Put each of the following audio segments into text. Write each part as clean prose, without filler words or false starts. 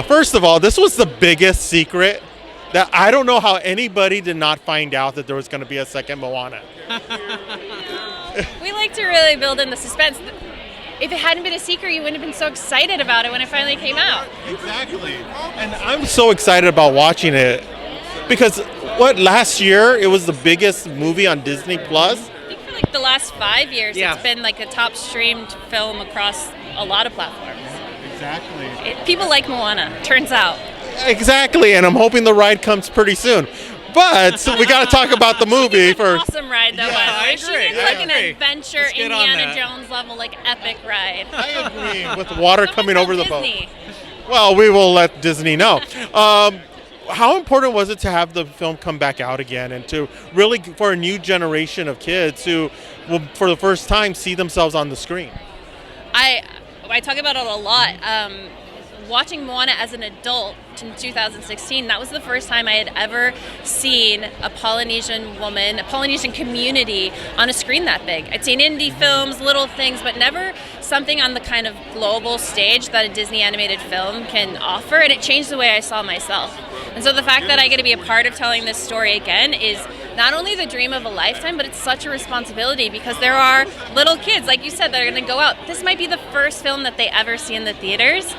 First of all, this was the biggest secret that I don't know how anybody did not find out that there was going to be a second Moana. We like to really build in the suspense. If it hadn't been a secret, you wouldn't have been so excited about it when it finally came out. Exactly. And I'm so excited about watching it because last year it was the biggest movie on Disney Plus. I think for like the last 5 years, it's been like a top streamed film across a lot of platforms. Exactly. People like Moana, turns out. Exactly, and I'm hoping the ride comes pretty soon. But we got to talk about the movie first. Awesome ride, though. Yeah, by the way. I agree. She needs like an adventure Let's get on Indiana that. Jones level, like epic ride. I agree with water coming over the boat. Disney. Well, we will let Disney know. How important was it to have the film come back out again and to really, for a new generation of kids who will, for the first time, see themselves on the screen? I talk about it a lot. Watching Moana as an adult in 2016, that was the first time I had ever seen a Polynesian woman, a Polynesian community on a screen that big. I'd seen indie films, little things, but never something on the kind of global stage that a Disney animated film can offer, and it changed the way I saw myself. And so the fact that I get to be a part of telling this story again is not only the dream of a lifetime, but it's such a responsibility because there are little kids, like you said, that are going to go out. This might be the first film that they ever see in the theaters.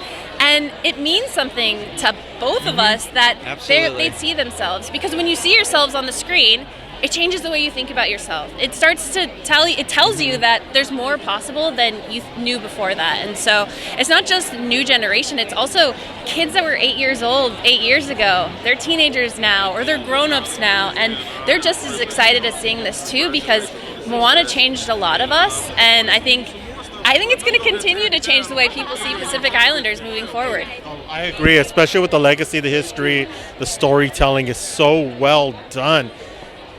And it means something to both of us that they'd see themselves. Because when you see yourselves on the screen, it changes the way you think about yourself. It starts to tells you that there's more possible than you knew before that. And so it's not just new generation, it's also kids that were 8 years old 8 years ago. They're teenagers now, or they're grown-ups now, and they're just as excited as seeing this too because Moana changed a lot of us, and I think it's going to continue to change the way people see Pacific Islanders moving forward. I agree, especially with the legacy, the history, the storytelling is so well done.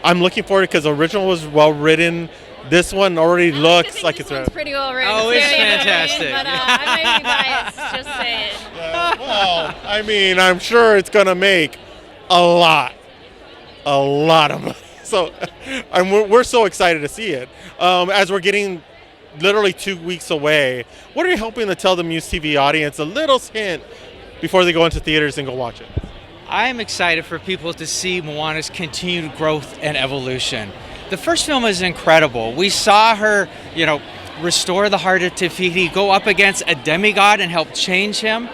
I'm looking forward because the original was well written. This one already looks like it's pretty well written. Oh, it's fantastic. But I might be biased, just saying. Well, I mean, I'm sure it's going to make a lot of money. So we're so excited to see it. As we're getting literally 2 weeks away, what are you hoping to tell the MUSE TV audience, a little hint before they go into theaters and go watch it? I'm excited for people to see Moana's continued growth and evolution. The first film is incredible. We saw her, restore the heart of Te Fiti, go up against a demigod and help change him.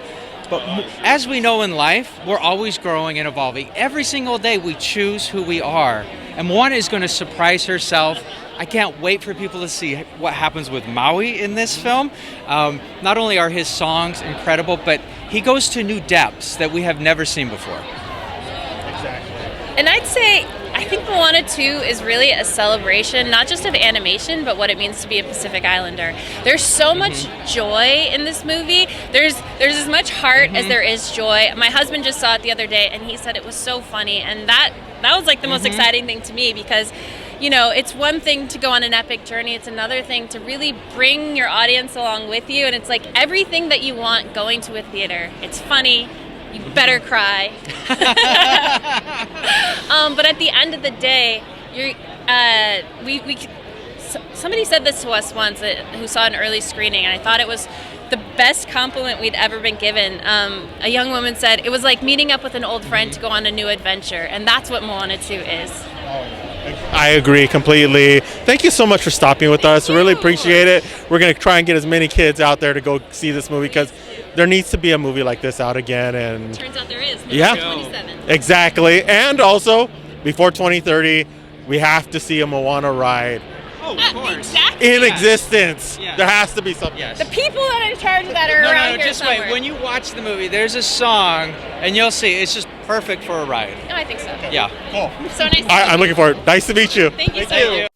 But as we know in life, we're always growing and evolving. Every single day we choose who we are. And Moana is going to surprise herself. I can't wait for people to see what happens with Maui in this film. Not only are his songs incredible, but he goes to new depths that we have never seen before. Exactly. And I'd say, I think Moana 2 is really a celebration, not just of animation, but what it means to be a Pacific Islander. There's so much joy in this movie. There's as much heart as there is joy. My husband just saw it the other day, and he said it was so funny. And that was like the most exciting thing to me because it's one thing to go on an epic journey. It's another thing to really bring your audience along with you. And it's like everything that you want going to a theater. It's funny. You better cry. But at the end of the day, somebody said this to us once who saw an early screening, and I thought it was the best compliment we'd ever been given. A young woman said it was like meeting up with an old friend to go on a new adventure, and that's what Moana 2 is. I agree completely. Thank you so much for stopping with us. Really appreciate it. We're going to try and get as many kids out there to go see this movie because there needs to be a movie like this out again. And Turns out there is. Yeah. 27. Exactly. And also, before 2030, we have to see a Moana ride Oh, of course. Exactly. in existence. Yeah. There has to be something. Yes. The people that are in charge of that are around here just somewhere. wait. When you watch the movie, there's a song, and you'll see it's just perfect for a ride. No, I think so. Yeah. Cool. So nice. I'm looking forward. Nice to meet you. Thank you so Thank much. you.